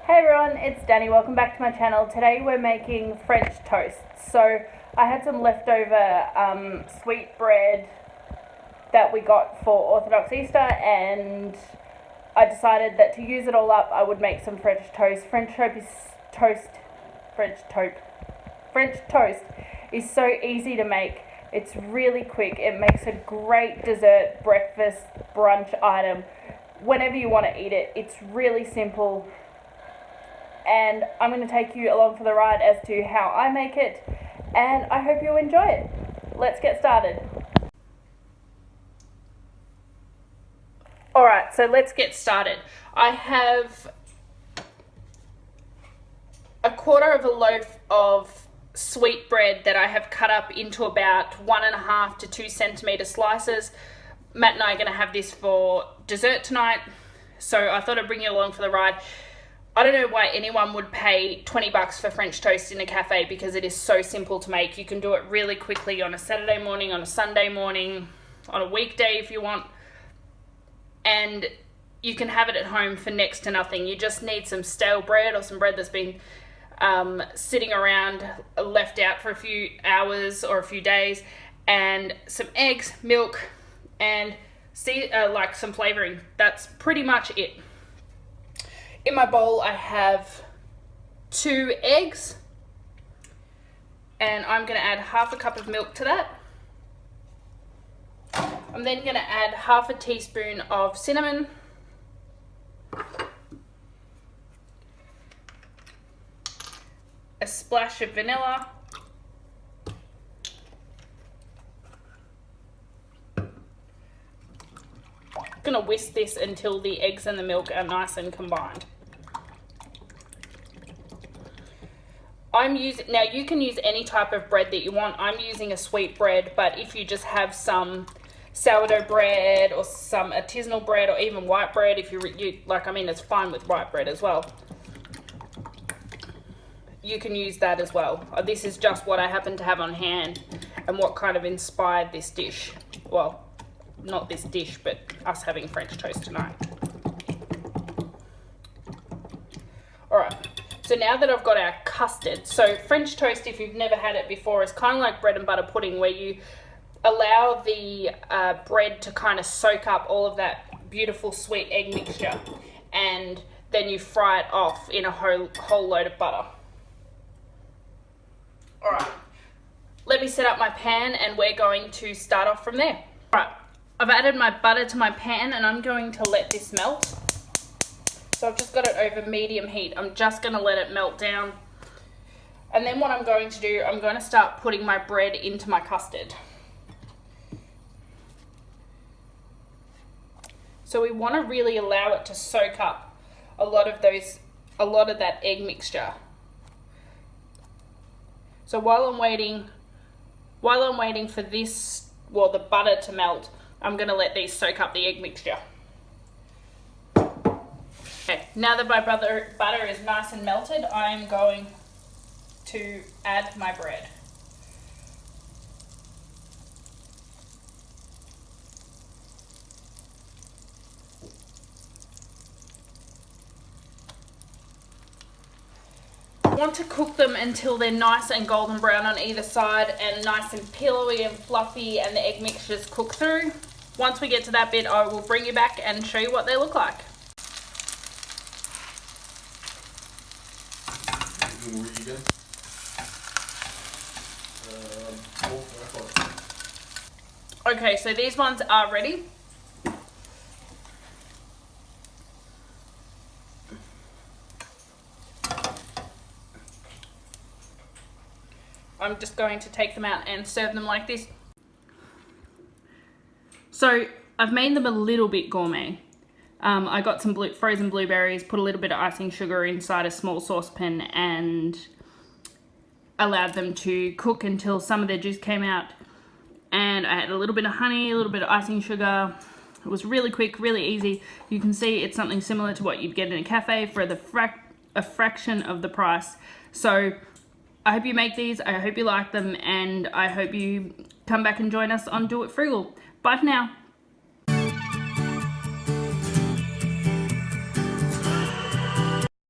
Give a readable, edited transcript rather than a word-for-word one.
Hey everyone, it's Danny. Welcome back to my channel. Today we're making French toast. So I had some leftover sweet bread that we got for Orthodox Easter, and I decided that to use it all up I would make some French toast. French toast is so easy to make. It's really quick. It makes a great dessert, breakfast, brunch item. Whenever you want to eat it, it's really simple. And I'm going to take you along for the ride as to how I make it, and I hope you enjoy it. Let's get started. Alright, so let's get started. I have a quarter of a loaf of sweet bread that I have cut up into about 1.5 to 2 centimeter slices. Matt and I are going to have this for dessert tonight, so I thought I'd bring you along for the ride. I don't know why anyone would pay 20 bucks for French toast in a cafe, because it is so simple to make. You can do it really quickly on a Saturday morning, on a Sunday morning, on a weekday if you want. And you can have it at home for next to nothing. You just need some stale bread or some bread that's been sitting around, left out for a few hours or a few days, and some eggs, milk, and like some flavoring. That's pretty much it. In my bowl I have 2 eggs, and I'm going to add half a cup of milk to that. I'm then going to add half a teaspoon of cinnamon, a splash of vanilla, I'm going to whisk this until the eggs and the milk are nice and combined. Now you can use any type of bread that you want. I'm using a sweet bread, but if you just have some sourdough bread or some artisanal bread or even white bread, if you like, I mean, it's fine with white bread as well. You can use that as well. This is just what I happen to have on hand and what kind of inspired this dish. Well, not this dish, but us having French toast tonight. Alright, so now that I've got our custard, so French toast, if you've never had it before, is kind of like bread and butter pudding, where you allow the bread to kind of soak up all of that beautiful sweet egg mixture, and then you fry it off in a whole load of butter. Alright, let me set up my pan and we're going to start off from there. Alright, I've added my butter to my pan and I'm going to let this melt. So I've just got it over medium heat. I'm just going to let it melt down. And then what I'm going to do, I'm going to start putting my bread into my custard. So we want to really allow it to soak up a lot of that egg mixture. So while I'm waiting for this, well, the butter to melt, I'm going to let these soak up the egg mixture. Okay, now that my butter is nice and melted, I'm going to add my bread. Want to cook them until they're nice and golden brown on either side and nice and pillowy and fluffy, and the egg mixtures cook through. Once we get to that bit, I will bring you back and show you what they look like. Okay, so these ones are ready. I'm just going to take them out and serve them like this. So I've made them a little bit gourmet. I got some frozen blueberries, put a little bit of icing sugar inside a small saucepan and allowed them to cook until some of their juice came out. And I had a little bit of honey, a little bit of icing sugar. It was really quick, really easy. You can see it's something similar to what you'd get in a cafe for a fraction of the price. So I hope you make these, I hope you like them, and I hope you come back and join us on Do It Frugal. Bye for now.